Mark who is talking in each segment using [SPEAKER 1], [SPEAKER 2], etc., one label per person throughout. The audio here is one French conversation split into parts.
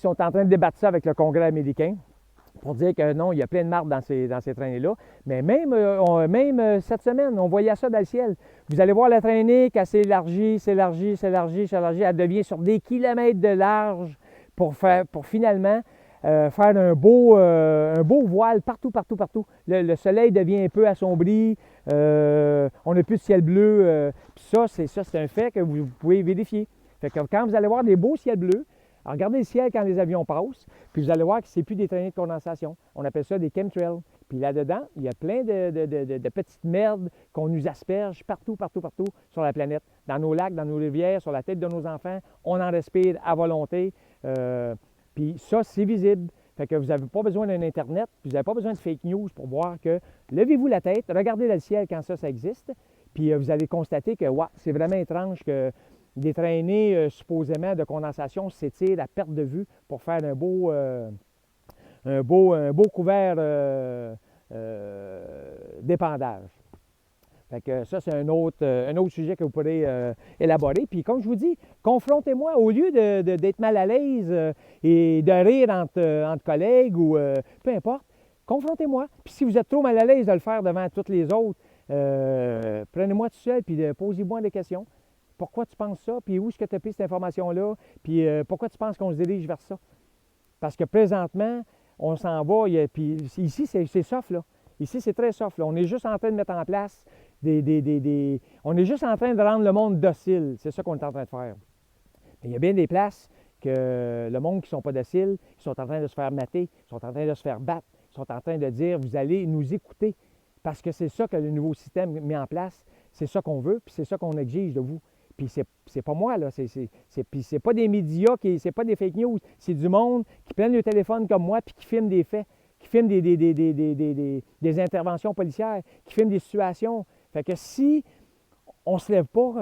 [SPEAKER 1] sont en train de débattre ça avec le Congrès américain pour dire que non, il y a plein de marde dans ces traînées-là. Mais même cette semaine, on voyait ça dans le ciel. Vous allez voir la traînée qu'elle s'élargit, s'élargit, s'élargit, s'élargit. Elle devient sur des kilomètres de large pour finalement faire un beau voile partout, partout, partout. Le soleil devient un peu assombri. On n'a plus de ciel bleu. Puis ça, c'est un fait que vous pouvez vérifier. Fait que quand vous allez voir des beaux ciels bleus, alors regardez le ciel quand les avions passent, puis vous allez voir que ce n'est plus des traînées de condensation. On appelle ça des chemtrails. Puis là-dedans, il y a plein de petites merdes qu'on nous asperge partout, partout, partout sur la planète. Dans nos lacs, dans nos rivières, sur la tête de nos enfants. On en respire à volonté. Puis ça, c'est visible. Fait que vous n'avez pas besoin d'un Internet, puis vous n'avez pas besoin de fake news pour voir que levez-vous la tête, regardez dans le ciel quand ça existe, puis vous allez constater que ouais, c'est vraiment étrange que des traînées supposément de condensation s'étirent à perte de vue pour faire un beau couvert d'épandage. Fait que ça, c'est un autre sujet que vous pourrez élaborer. Puis comme je vous dis, confrontez-moi au lieu d'être mal à l'aise et de rire entre collègues ou peu importe, confrontez-moi. Puis si vous êtes trop mal à l'aise de le faire devant toutes les autres, prenez-moi tout seul puis posez-moi des questions. Pourquoi tu penses ça? Puis où est-ce que tu as pris cette information-là? Puis pourquoi tu penses qu'on se dirige vers ça? Parce que présentement, on s'en va, puis ici, c'est soft, là. Ici, c'est très soft, là. On est juste en train de mettre en place on est juste en train de rendre le monde docile. C'est ça qu'on est en train de faire. Mais il y a bien des places que le monde qui ne sont pas dociles, ils sont en train de se faire mater, ils sont en train de se faire battre, ils sont en train de dire, vous allez nous écouter. Parce que c'est ça que le nouveau système met en place. C'est ça qu'on veut, puis c'est ça qu'on exige de vous. Puis c'est pas moi, là. Puis c'est pas des médias, c'est pas des fake news. C'est du monde qui prennent le téléphone comme moi puis qui filme des faits, qui filme des interventions policières, qui filment des situations. Fait que si on ne se lève pas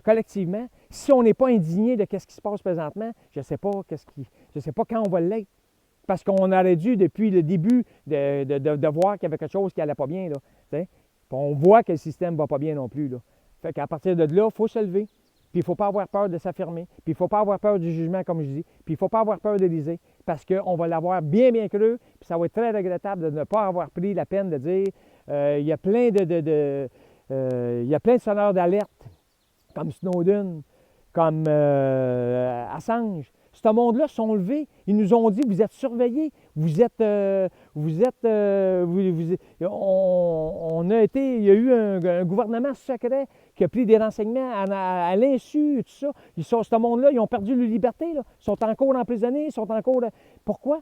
[SPEAKER 1] collectivement, si on n'est pas indigné de ce qui se passe présentement, je ne sais pas quand on va l'être. Parce qu'on aurait dû, depuis le début, de voir qu'il y avait quelque chose qui n'allait pas bien. Là, puis on voit que le système ne va pas bien non plus. Là. Fait qu'à partir de là, il faut se lever. Puis il ne faut pas avoir peur de s'affirmer. Puis il ne faut pas avoir peur du jugement, comme je dis. Puis il ne faut pas avoir peur d'Élysée. Parce qu'on va l'avoir bien, bien creux. Puis ça va être très regrettable de ne pas avoir pris la peine de dire il y a plein il y a plein de sonneurs d'alerte, comme Snowden, comme Assange. Ce monde-là sont levés. Ils nous ont dit, vous êtes surveillés. On a été, il y a eu un gouvernement secret qui a pris des renseignements à l'insu et tout ça. Ce monde-là, ils ont perdu leur liberté. Là. Ils sont encore emprisonnés, Pourquoi?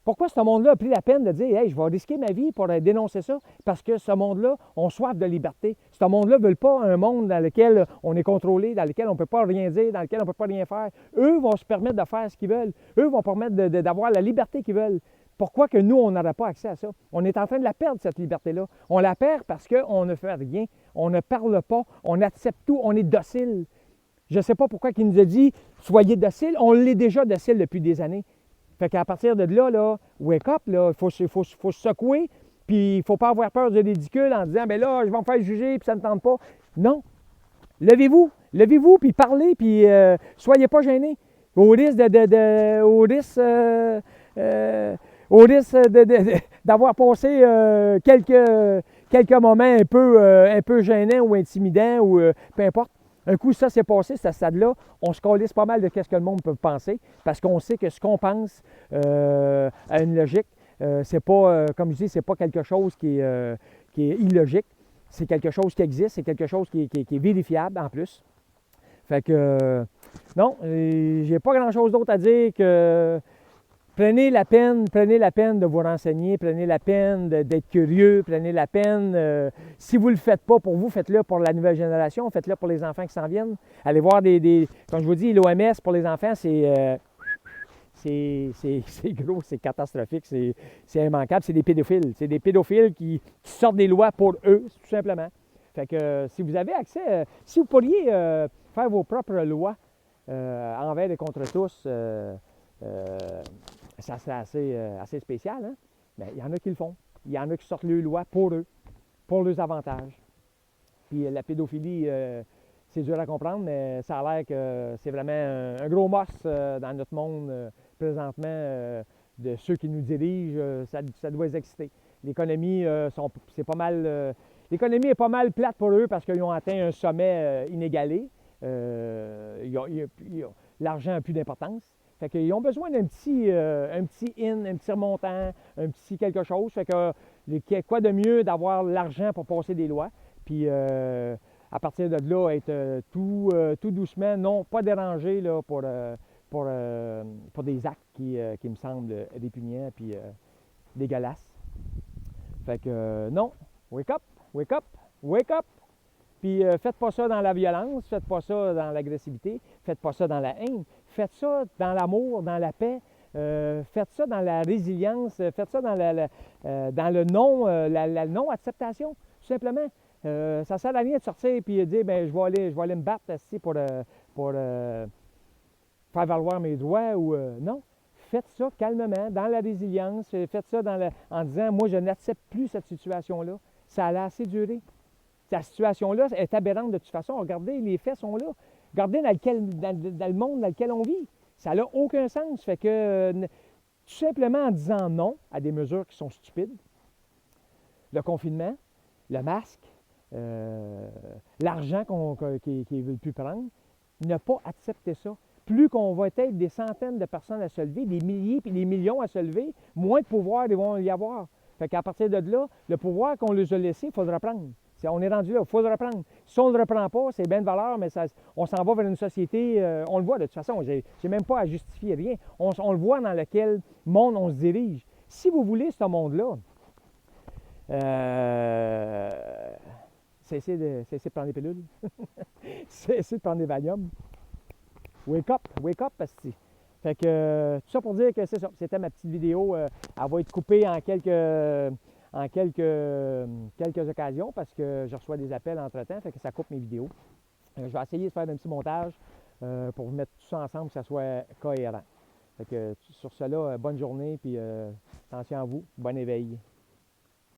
[SPEAKER 1] Pourquoi ce monde-là a pris la peine de dire « Hey, je vais risquer ma vie pour dénoncer ça? » Parce que ce monde-là ont soif de liberté. Ce monde-là ne veut pas un monde dans lequel on est contrôlé, dans lequel on ne peut pas rien dire, dans lequel on ne peut pas rien faire. Eux vont se permettre de faire ce qu'ils veulent. Eux vont permettre d'avoir la liberté qu'ils veulent. Pourquoi que nous, on n'aurait pas accès à ça? On est en train de la perdre, cette liberté-là. On la perd parce qu'on ne fait rien. On ne parle pas. On accepte tout. On est docile. Je ne sais pas pourquoi il nous a dit « Soyez docile ». On l'est déjà docile depuis des années. Fait qu'à partir de là, wake up, il faut se secouer, puis il ne faut pas avoir peur du ridicule en disant, ben là, je vais me faire juger, puis ça ne me tente pas. Non. Levez-vous, puis parlez, puis soyez pas gênés. Au risque d'avoir passé quelques moments un peu gênants ou intimidants, ou peu importe. Un coup, ça s'est passé, ce stade-là, on se calisse pas mal de ce que le monde peut penser, parce qu'on sait que ce qu'on pense a une logique. C'est pas, comme je dis, c'est pas quelque chose qui est illogique. C'est quelque chose qui existe, c'est quelque chose qui est vérifiable en plus. Fait que, non, j'ai pas grand-chose d'autre à dire que prenez la peine de vous renseigner, prenez la peine d'être curieux, prenez la peine, si vous ne le faites pas pour vous, faites-le pour la nouvelle génération, faites-le pour les enfants qui s'en viennent. Allez voir comme je vous dis, l'OMS pour les enfants, c'est gros, c'est catastrophique, c'est immanquable, c'est des pédophiles. C'est des pédophiles qui sortent des lois pour eux, tout simplement. Fait que si vous avez accès, si vous pourriez faire vos propres lois envers et contre tous, ça serait assez spécial, hein? Mais il y en a qui le font. Il y en a qui sortent leurs lois pour eux, pour leurs avantages. Puis la pédophilie, c'est dur à comprendre, mais ça a l'air que c'est vraiment un gros must dans notre monde présentement de ceux qui nous dirigent. Ça doit les exciter. L'économie, c'est pas mal. L'économie est pas mal plate pour eux parce qu'ils ont atteint un sommet inégalé. L'argent n'a plus d'importance. Fait qu'ils ont besoin d'un petit in, un petit remontant, un petit quelque chose. Fait que quoi de mieux d'avoir l'argent pour passer des lois. Puis à partir de là, être tout doucement, non pas dérangé là, pour des actes qui me semblent répugnants puis dégueulasses. Fait que non, wake up, wake up, wake up. Puis faites pas ça dans la violence, faites pas ça dans l'agressivité, faites pas ça dans la haine, faites ça dans l'amour, dans la paix, faites ça dans la résilience, faites ça dans le non, la non-acceptation, tout simplement. Ça sert à rien de sortir et de dire ben je vais aller me battre ici pour faire valoir mes droits ou non. Faites ça calmement, dans la résilience, faites ça en disant moi je n'accepte plus cette situation-là. Ça a assez duré. Cette situation-là est aberrante de toute façon. Regardez, les faits sont là. Regardez dans le monde dans lequel on vit. Ça n'a aucun sens. Fait que tout simplement en disant non à des mesures qui sont stupides, le confinement, le masque, l'argent qu'ils ne veulent plus prendre, ne pas accepter ça. Plus qu'on va être des centaines de personnes à se lever, des milliers puis des millions à se lever, moins de pouvoir ils vont y avoir. Fait qu'à partir de là, le pouvoir qu'on les a laissé, il faut le reprendre. On est rendu là, il faut le reprendre. Si on ne le reprend pas, c'est bien de valeur, mais on s'en va vers une société, on le voit de toute façon, j'ai même pas à justifier rien. On le voit dans lequel monde on se dirige. Si vous voulez ce monde-là, cessez de prendre des pilules, cessez de prendre des Valium. Wake up, parce que fait que tout ça pour dire que c'est ça. C'était ma petite vidéo. Elle va être coupée en quelques occasions parce que je reçois des appels entre-temps, fait que ça coupe mes vidéos. Je vais essayer de faire un petit montage pour vous mettre tout ça ensemble, que ça soit cohérent. Fait que sur cela, bonne journée, puis attention à vous, bon éveil.